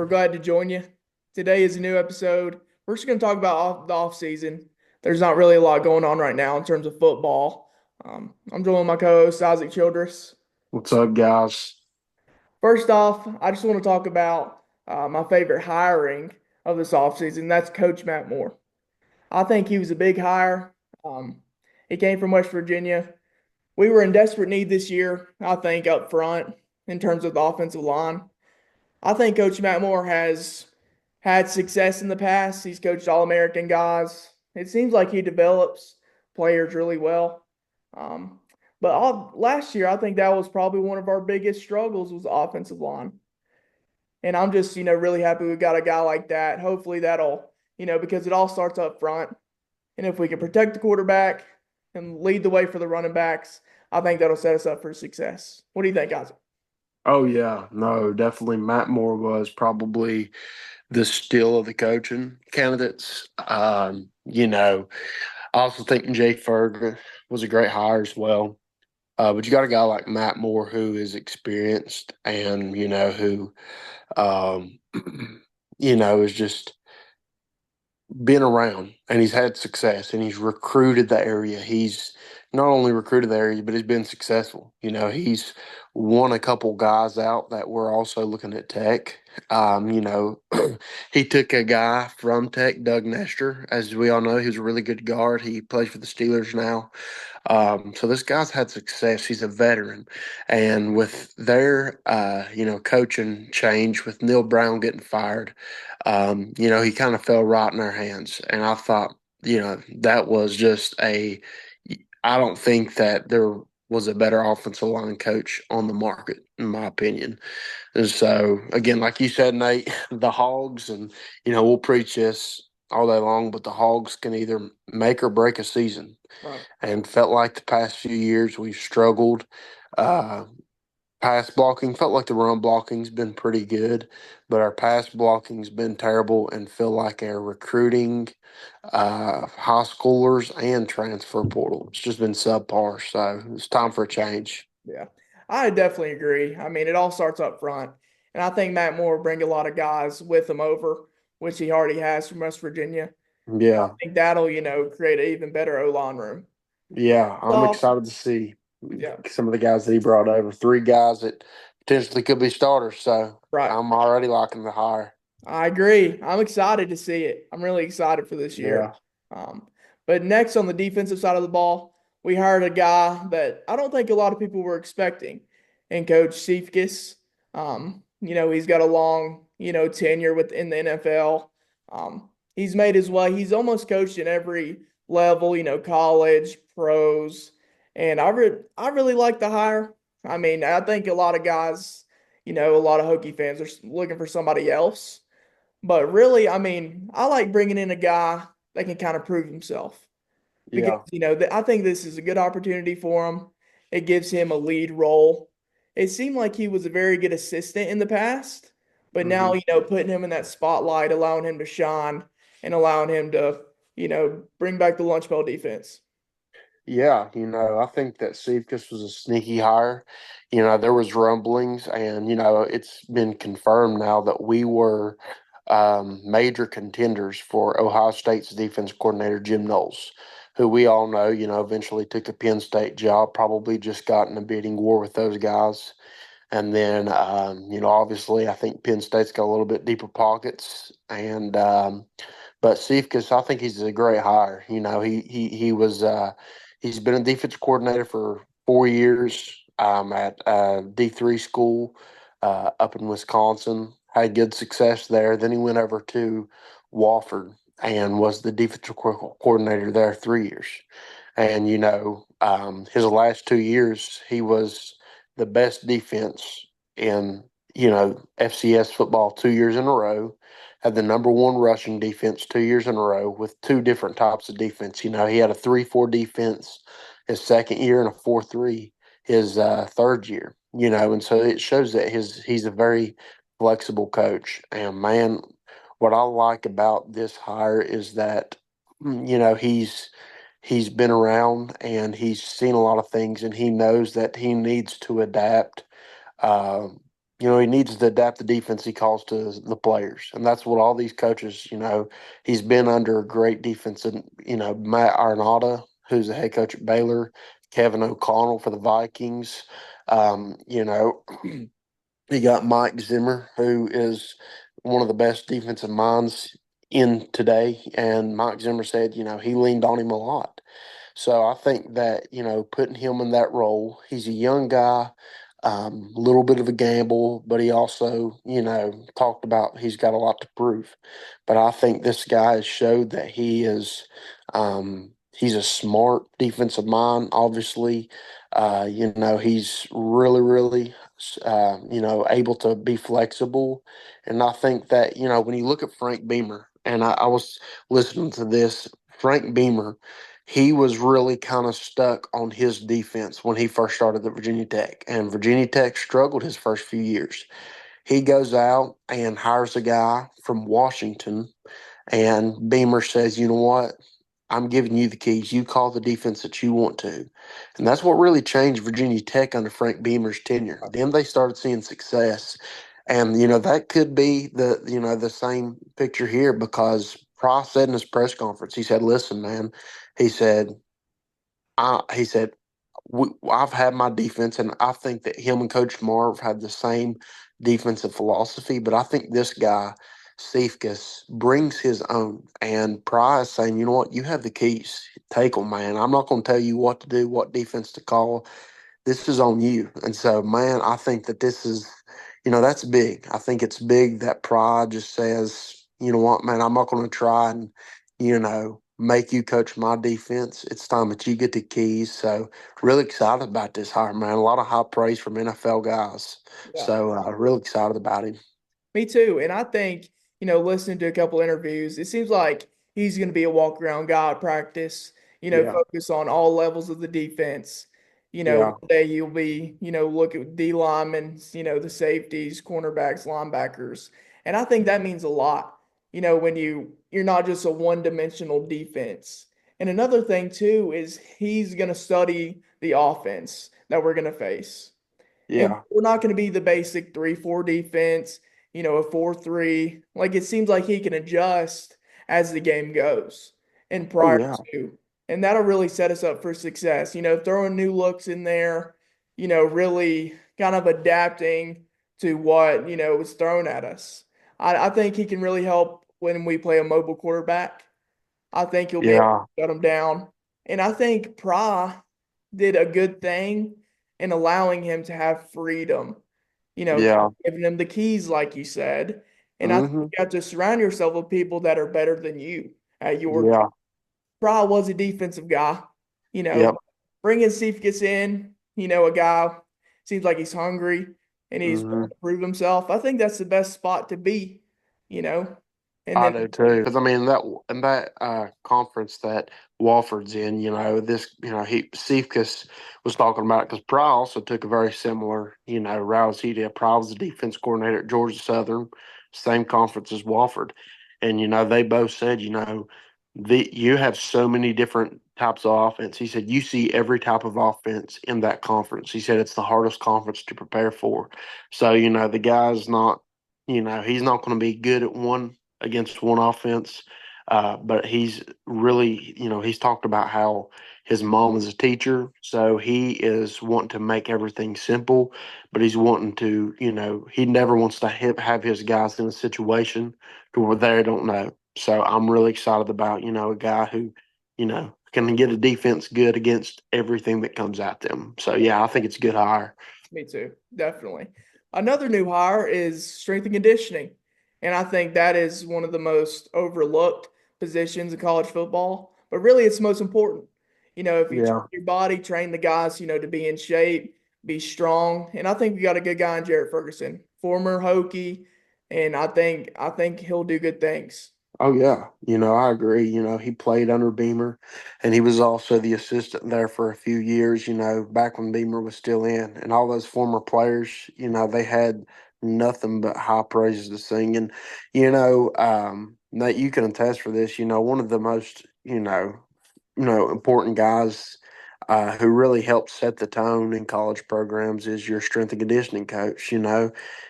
We're glad to join you. Today is a new episode. We're just going to talk about the off season. There's not really a lot going on right now in terms of football. I'm joined with my co-host Isaac Childress. What's up, guys? First off, I just want to talk about my favorite hiring of this offseason. That's Coach Matt Moore. I think he was a big hire. Um, he came from West Virginia. We were in desperate need this year, I think, up front in terms of the offensive line. I think Coach Matt Moore has had success in the past. He's coached All-American guys. It seems like he develops players really well. Um, but last year, I think that was probably one of our biggest struggles was the offensive line. And I'm just, really happy we got a guy like that. Hopefully that'll, because it all starts up front. And if we can protect the quarterback and lead the way for the running backs, I think that'll set us up for success. What do you think, guys? Oh yeah, no, definitely. Matt Moore was probably the steal of the coaching candidates. I also think Jay Ferguson was a great hire as well. But you got a guy like Matt Moore who is experienced and who um, is just been around and he's had success and he's recruited the area. He's not only recruited the area, but he's been successful. He's won a couple guys out that were also looking at Tech. He took a guy from Tech, Doug Nestor, as we all know, he was a really good guard. He plays for the Steelers now. So this guy's had success. He's a veteran, and with their coaching change, with Neil Brown getting fired, he kind of fell right in our hands. And I thought, that was just a. I don't think that there was a better offensive line coach on the market, in my opinion. And so, again, like you said, Nate, the Hogs, and we'll preach this all day long, but the Hogs can either make or break a season Right. and felt like the past few years we've struggled. Uh, Pass blocking felt like the run blocking's been pretty good, but our pass blocking's been terrible, and feel like our recruiting, high schoolers and transfer portal, it's just been subpar. So it's time for a change. Yeah, I definitely agree. I mean, it all starts up front, and I think Matt Moore will bring a lot of guys with him over, which he already has from West Virginia. I Yeah, think that'll, create an even better O line room. yeah, I'm So, excited to see yeah, some of the guys that he brought over. Three guys that potentially could be starters. So right. I'm already liking the hire. I agree. I'm excited to see it. I'm really excited for this year. Yeah. Um, but next on the defensive side of the ball, we hired a guy that I don't think a lot of people were expecting, and Coach Cephas. He's got a long, tenure within the NFL. He's made his way. He's almost coached in every level, college, pros, and I really like the hire. I mean, I think a lot of guys, a lot of Hokie fans are looking for somebody else. But really, I mean, I like bringing in a guy that can kind of prove himself because, Yeah. I think this is a good opportunity for him. It gives him a lead role. It seemed like he was a very good assistant in the past, but now, Hmm. putting him in that spotlight, allowing him to shine and allowing him to, bring back the lunch pail defense. Yeah, I think that Cephas was a sneaky hire. There was rumblings, and it's been confirmed now that we were major contenders for Ohio State's defense coordinator Jim Knowles, who we all know, eventually took a Penn State job, probably just got in a bidding war with those guys. And then, obviously, I think Penn State's got a little bit deeper pockets, and but Cephas, I think he's a great hire. He was he's been a defense coordinator for 4 years at D3 school up in Wisconsin. Had good success there. Then he went over to Wofford and was the defensive coordinator there 3 years. And his last 2 years, he was the best defense in FCS football 2 years in a row. Had the number one rushing defense 2 years in a row with two different types of defense. He had a 3-4 defense his second year and a 4-3 his third year. And so it shows that he's a very flexible coach. And man, what I like about this hire is that he's been around and he's seen a lot of things and he knows that he needs to adapt. Uh, he needs to adapt the defense he calls to the players. And that's what all these coaches, he's been under a great defense. And, Matt Arnauta, who's the head coach at Baylor, Kevin O'Connell for the Vikings. Um, you know, you got Mike Zimmer, who is one of the best defensive minds in today. And Mike Zimmer said, he leaned on him a lot. So I think that, putting him in that role, he's a young guy, a little bit of a gamble, but he also, talked about he's got a lot to prove. But I think this guy has showed that he's a smart defensive mind, obviously. He's really, really, able to be flexible. And I think that, when you look at Frank Beamer, and I was listening to this, Frank Beamer, he was really kind of stuck on his defense when he first started at Virginia Tech, and Virginia Tech struggled his first few years. He goes out and hires a guy from Washington, and Beamer says, "You know what? I'm giving you the keys. You call the defense that you want to." And that's what really changed Virginia Tech under Frank Beamer's tenure. Then they started seeing success. And, that could be the same picture here because Price said in his press conference, he said, "Listen, man," he said, he said, I've had my defense, and I think that him and Coach Marv have the same defensive philosophy. But I think this guy, Cephas, brings his own. And Price saying, "You know what? You have the keys. Take them, man. I'm not going to tell you what to do, what defense to call. This is on you." And so, man, I think that this is, that's big. I think it's big that Pride just says, "You know what, man, I'm not going to try and, make you coach my defense. It's time that you get the keys." So, really excited about this hire, man. A lot of high praise from NFL guys. Yeah. So, real excited about him. Me too. And I think, listening to a couple interviews, it seems like he's going to be a walk around guy at practice, Yeah. focus on all levels of the defense. Yeah. One day you'll be, look at D linemen, the safeties, cornerbacks, linebackers. And I think that means a lot, when you're not just a one-dimensional defense. And another thing too is he's going to study the offense that we're going to face. And Yeah. we're not going to be the basic 3-4 defense, a 4-3. Like it seems like he can adjust as the game goes and Oh, prior yeah. to. And that'll really set us up for success. Throwing new looks in there, really kind of adapting to what, was thrown at us. I think he can really help when we play a mobile quarterback. I think he'll be able Yeah. to shut him down. And I think Pry did a good thing in allowing him to have freedom, Yeah. giving him the keys, like you said. And I think Mm-hmm. you have to surround yourself with people that are better than you at your. Yeah. Pry was a defensive guy, you know, Yep. bringing Steve gets in, a guy seems like he's hungry and he's Mm-hmm. wanting to prove himself. I think that's the best spot to be, you know, and I then do too. Because I mean that conference that Walford's in, this, he Cephas was talking about because Pry also took a very similar, route as he did. Pry was the defense coordinator at Georgia Southern, same conference as Walford, and they both said, you have so many different types of offense. He said you see every type of offense in that conference. He said it's the hardest conference to prepare for. So the guy's not, he's not going to be good at one against one offense. But he's really, he's talked about how his mom is a teacher, so he is wanting to make everything simple, but he's wanting to, he never wants to have his guys in a situation to where they don't know. So I'm really excited about, a guy who, can get a defense good against everything that comes at them. So yeah, I think it's a good hire. me too, definitely. Another new hire is strength and conditioning. And I think that is one of the most overlooked positions in college football, but really it's most important. If you train Yeah. your body, train the guys, to be in shape, be strong. And I think we got a good guy in Jarrett Ferguson, former Hokie, and I think he'll do good things. Oh yeah, I agree. He played under Beamer, and he was also the assistant there for a few years. Back when Beamer was still in, and all those former players, they had nothing but high praises to sing. And Nate, you can attest for this. One of the most important guys who really helps set the tone in college programs is your strength and conditioning coach.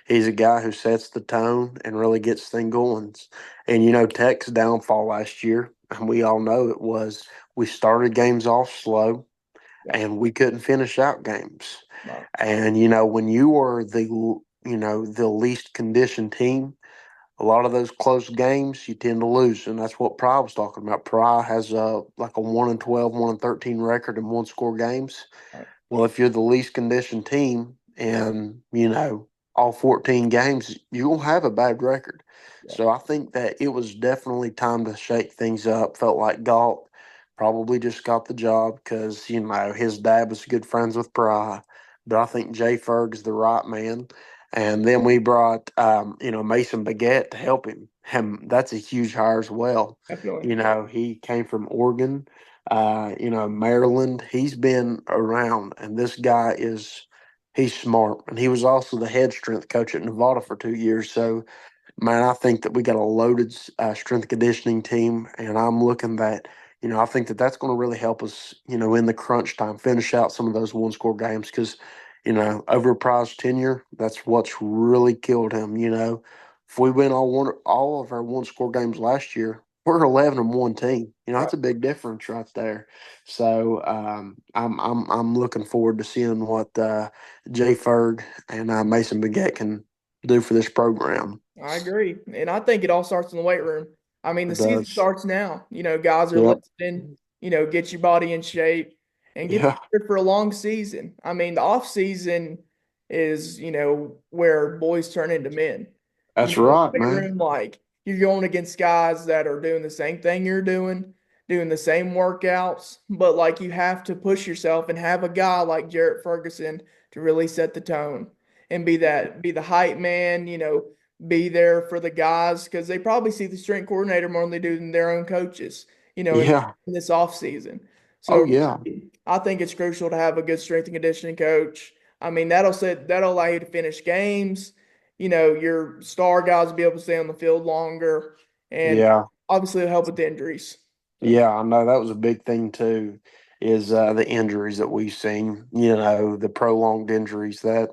He's a guy who sets the tone and really gets things going. And Tech's downfall last year, and we all know it was we started games off slow Yeah, and we couldn't finish out games. right, And when you were the least conditioned team, a lot of those close games you tend to lose, and that's what Pry was talking about. Pry has like a 1-12, 1-13 record in one score games. right. Well, if you're the least conditioned team and, all 14 games, you will have a bad record. Yeah, So I think that it was definitely time to shake things up. Felt like Galt probably just got the job because, his dad was good friends with Pry. But I think Jay Ferg's the right man. And then we brought, Mason Baguette to help him. That's a huge hire as well. definitely. He came from Oregon, Maryland. He's been around, and this guy he's smart. And he was also the head strength coach at Nevada for 2 years. So, man, I think that we got a loaded strength conditioning team, and I'm looking that, I think that that's going to really help us, in the crunch time, finish out some of those one score games because, over Prize tenure, that's what's really killed him. If we win all of our one score games last year, we're 11-1 team. Right. That's a big difference right there. So I'm looking forward to seeing what Jay Ferg and Mason Baguette can do for this program. I agree. And I think it all starts in the weight room. I mean, the It season does. starts now. Guys are Yep. lifting, get your body in shape and get Yeah. prepared for a long season. I mean, the off season is, where boys turn into men. That's In the right, weight man. room, like you're going against guys that are doing the same thing you're doing the same workouts, but like you have to push yourself and have a guy like Jarrett Ferguson to really set the tone and be the hype man, be there for the guys because they probably see the strength coordinator more than they do than their own coaches, Yeah. in this off season. Oh, So yeah. I think it's crucial to have a good strength and conditioning coach. I mean, that'll allow you to finish games. Your star guys will be able to stay on the field longer, and Yeah. obviously it'll help with the injuries. So Yeah, I know that was a big thing too, is the injuries that we've seen, the prolonged injuries that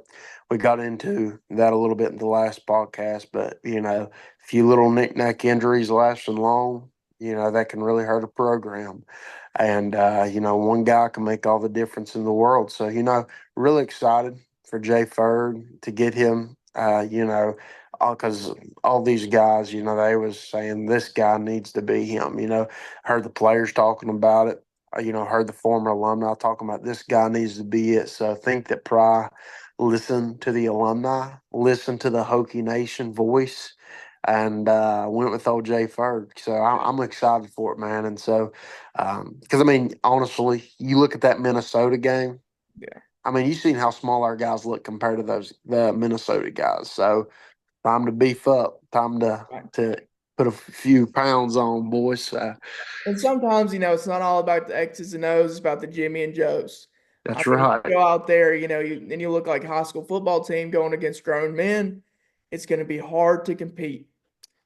we got into that a little bit in the last podcast. But, a few little knick-knack injuries lasting long, that can really hurt a program. And, one guy can make all the difference in the world. So, really excited for Jay Ferg to get him, because all these guys, they was saying this guy needs to be him, heard the players talking about it. Heard the former alumni talking about this guy needs to be it. So I think that Pry listened to the alumni, listened to the Hokie Nation voice, and went with old Jay Ferg. So I'm excited for it, man. And so, because I mean, honestly, you look at that Minnesota game. yeah, I mean, you've seen how small our guys look compared to the Minnesota guys. So time to beef up. Time to right. to put a few pounds on, boys. And sometimes, it's not all about the X's and O's, it's about the Jimmy and Joes. I That's mean, right. you go out there, and you look like a high school football team going against grown men, it's going to be hard to compete.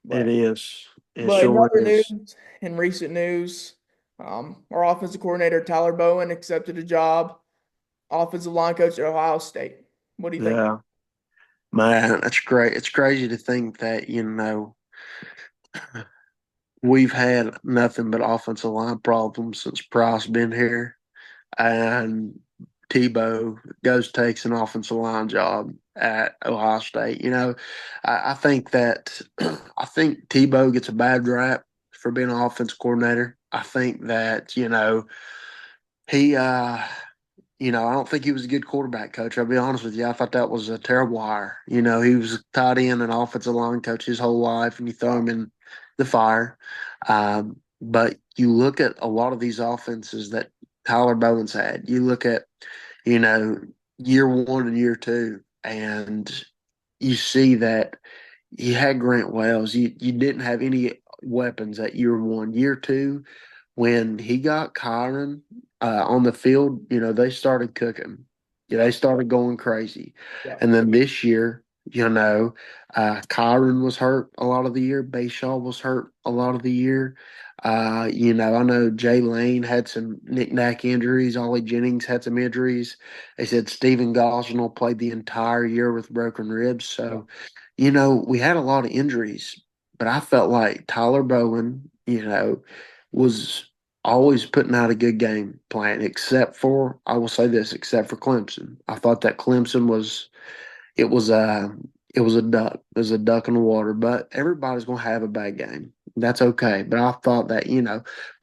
It But is. It but in sure other is. news, in recent news, our offensive coordinator Tyler Bowen accepted a job, offensive line coach at Ohio State. What do you think? Yeah, man, that's great. It's crazy to think that we've had nothing but offensive line problems since Price been here, and Tebow goes takes an offensive line job at Ohio State. I think that I think Tebow gets a bad rap for being an offense coordinator. I think that he I don't think he was a good quarterback coach. I'll be honest with you. I thought that was a terrible hire. He was a tight end and offensive line coach his whole life, and you throw Right. him in the fire. But you look at a lot of these offenses that Tyler Bowen's had. You look at, you know, year one and year two, and you see that you had Grant Wells. You didn't have any weapons at year one. Year two, when he got Kyron on the field, they started cooking. Yeah, they started going crazy. Yeah. And then this year, You know, Kyron was hurt a lot of the year. Bayshaw was hurt a lot of the year. I know Jay Lane had some knick-knack injuries. Ollie Jennings had some injuries. They said Stephen Gosnell played the entire year with broken ribs. Yeah. So, we had a lot of injuries, but I felt like Tyler Bowen, was always putting out a good game plan, except for, I will say this, except for Clemson. I thought that Clemson was it was a it was a duck. It was a duck in the water. But everybody's gonna have a bad game. That's okay. But I thought that,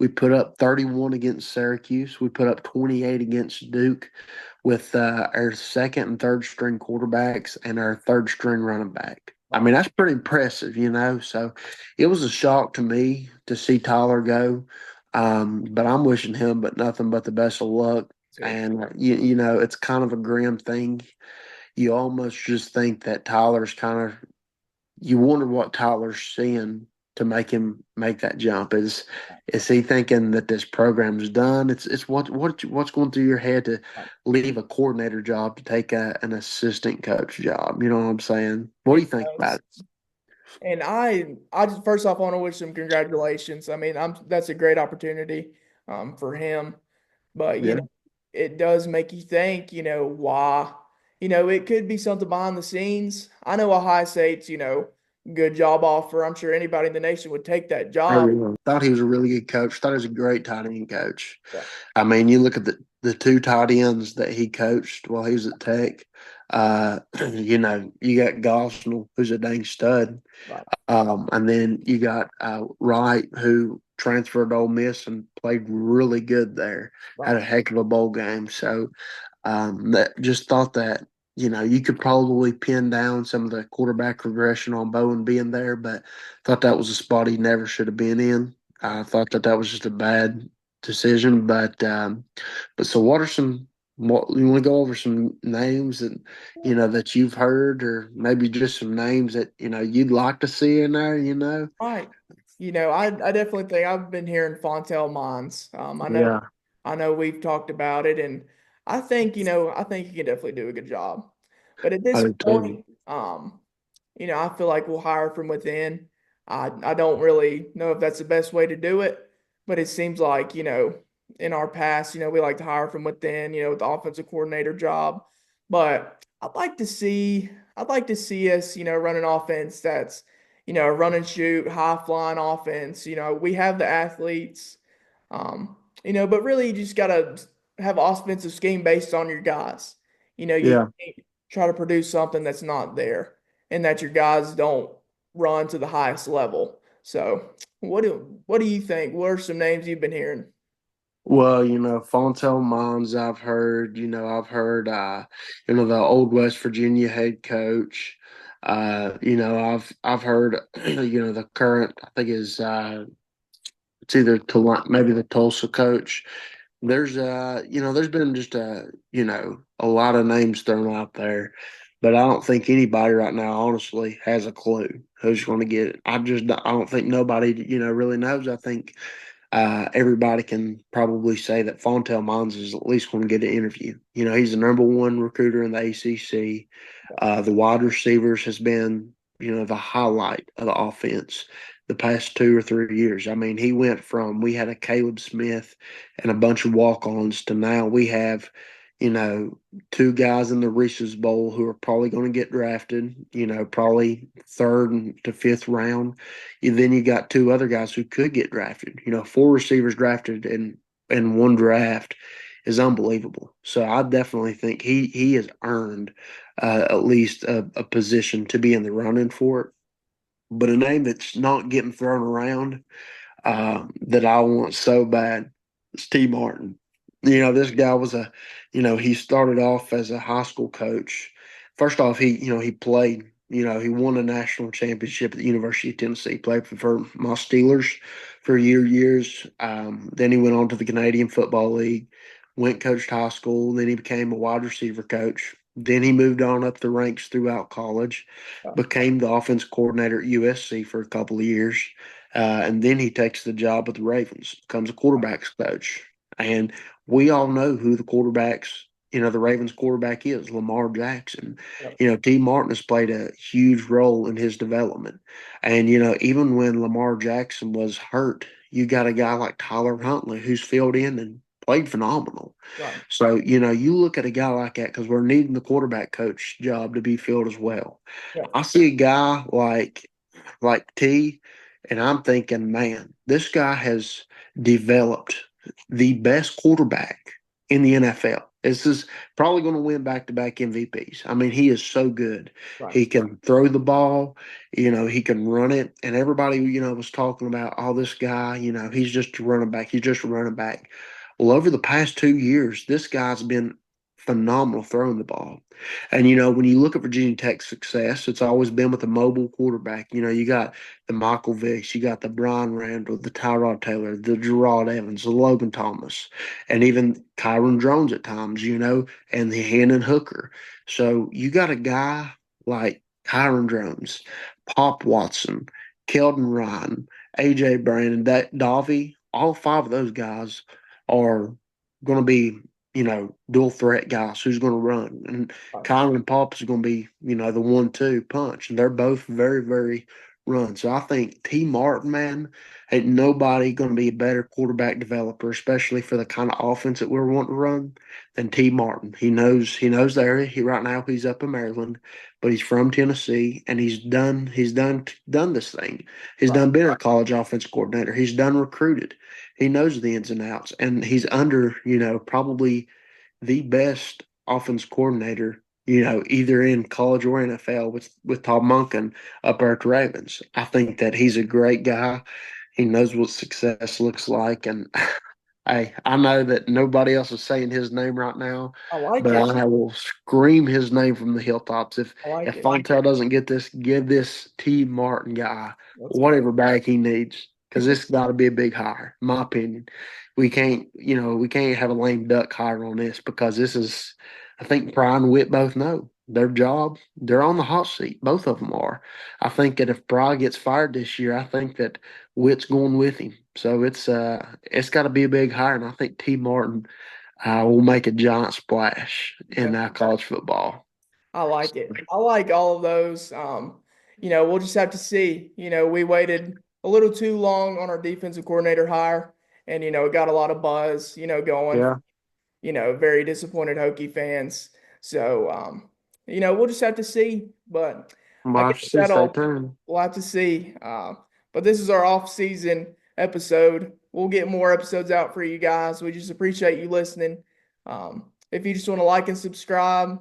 we put up 31 against Syracuse. We put up 28 against Duke with our second and third string quarterbacks and our third string running back. I Right. mean, that's pretty impressive. So it was a shock to me to see Tyler go. But I'm wishing him but nothing but the best of luck. Too. And it's kind of a grim thing. You almost just think that Tyler's kind of, you wonder what Tyler's seeing to make him make that jump. Is he thinking that this program's done? It's what's going through your head to Right. leave a coordinator job to take an assistant coach job? You know what I'm saying? What do It you think about does. it? And I just first off want to wish him congratulations. I mean, that's a great opportunity for him. But Yeah. it does make you think, why, it could be something behind the scenes. I know Ohio State's, good job offer. I'm sure anybody in the nation would take that Oh, job. yeah. Thought he was a really good coach. Thought he was a great tight end coach. Yeah. I mean, you look at the two tight ends that he coached while he was at Tech. You got Gosnell, who's a dang stud. Right. And then you got Wright, who transferred to Ole Miss and played really good there. Had Right. a heck of a bowl game. So that just thought that you could probably pin down some of the quarterback regression on Bowen being there, but thought that was a spot he never should have been in. Right. I thought that was just a bad decision. But so what are some? What you want to go over some names that that you've heard, or maybe just some names that you'd like to see in there? Right. I definitely think I've been hearing Fontel Mines. Yeah, I know we've talked about it, and I think he can definitely do a good job. But at I this do too. point, I feel like we'll hire from within. I don't really know if that's the best way to do it, but it seems like, in our past, we like to hire from within, with the offensive coordinator job. But I'd like to see us, run an offense that's, a run and shoot, high flying offense. We have the athletes, but really you just gotta have offensive scheme based on your guys. You Yeah. can't try to produce something that's not there and that your guys don't run to the highest level. So what do you think? What are some names you've been hearing? Well, Fontel Mons, I've heard, the old West Virginia head coach. I've heard, the current, I think it's either maybe the Tulsa coach. There's been just a lot of names thrown out there, but I don't think anybody right now, honestly, has a clue who's going to get it. I don't think nobody, really knows. I think everybody can probably say that Fontel Mons is at least going to get an interview. He's the number one recruiter in the ACC. The wide receivers has been, the highlight of the offense the past 2 or 3 years. I mean, we had a Caleb Smith and a bunch of walk-ons to now we have, you know, two guys in the Reese's Bowl who are probably going to get drafted, probably third to fifth round. And then you got two other guys who could get drafted. Four receivers drafted in one draft is unbelievable. So I definitely think he has earned at least a position to be in the running for it. But a name that's not getting thrown around that I want so bad is T. Martin. This guy he started off as a high school coach. First off, he played, he won a national championship at the University of Tennessee, played for my Steelers for years. Then he went on to the Canadian Football League, went coached high school, then he became a wide receiver coach. Then he moved on up the ranks throughout college, became the offense coordinator at USC for a couple of years. And then he takes the job with the Ravens, becomes a quarterbacks coach. And we all know who the quarterbacks the Ravens quarterback is, Lamar Jackson. Yep. T. Martin has played a huge role in his development. And, even when Lamar Jackson was hurt, you got a guy like Tyler Huntley who's filled in and played phenomenal. Right. So, you look at a guy like that because we're needing the quarterback coach job to be filled as well. Yep. I see a guy like T, and I'm thinking, man, this guy has developed the best quarterback in the NFL. This is probably going to win back-to-back MVPs. I mean, he is so good. Right. He can throw the ball, he can run it, and everybody, was talking about, oh, this guy, he's just a running back. He's just a running back. Well, over the past 2 years, this guy's been phenomenal throwing the ball. And when you look at Virginia Tech's success, it's always been with a mobile quarterback. You got the Michael Vicks, you got the Brian Randall, the Tyrod Taylor, the Gerard Evans, the Logan Thomas, and even Kyron Drones at times, and the Hendon Hooker. So you got a guy like Kyron Drones, Pop Watson, Keldon Ryan, AJ Brandon, that Davi, all five of those guys are going to be dual threat guys who's going to run. And Right. Kyron and Pop is going to be, the 1-2 punch. And they're both very, very run. So I think T. Martin, man, ain't nobody going to be a better quarterback developer, especially for the kind of offense that we're wanting to run, than T. Martin. He knows the area. Right now he's up in Maryland, but he's from Tennessee and he's done this thing. He's Right. done been a college offense coordinator. He's done recruited. He knows the ins and outs, and he's under, probably the best offense coordinator, either in college or NFL with Todd Monken up there at the Ravens. I think that he's a great guy. He knows what success looks like, and I know that nobody else is saying his name right now, I like but it. I will scream his name from the hilltops. If I like if it. Fontel doesn't get this, give this T. Martin guy Let's go. whatever bag he needs, because this got to be a big hire, in my opinion. We can't have a lame duck hire on this because this is, I think Pryor and Witt both know their job. They're on the hot seat. Both of them are. I think that if Pryor gets fired this year, I think that Witt's going with him. So it's got to be a big hire, and I think T. Martin will make a giant splash in Okay. college football. I like it. I like all of those. We'll just have to see. We waited a little too long on our defensive coordinator hire, and it got a lot of buzz, going. Yeah, Very disappointed Hokie fans. So, we'll just have to see. But I guess March 6th, they that'll turn. we'll have to see. But this is our off-season episode. We'll get more episodes out for you guys. We just appreciate you listening. If you just want to like and subscribe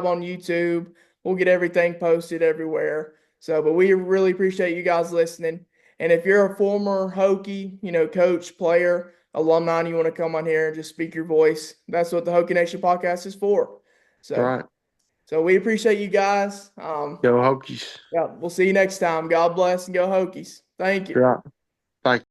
on YouTube. We'll get everything posted everywhere. So, but we really appreciate you guys listening. And if you're a former Hokie, coach, player, alumni, and you want to come on here and just speak your voice, that's what the Hokie Nation podcast is for. That's So, right. so we appreciate you guys. Go Hokies. Yeah, we'll see you next time. God bless and go Hokies. Thank you. Right. Thank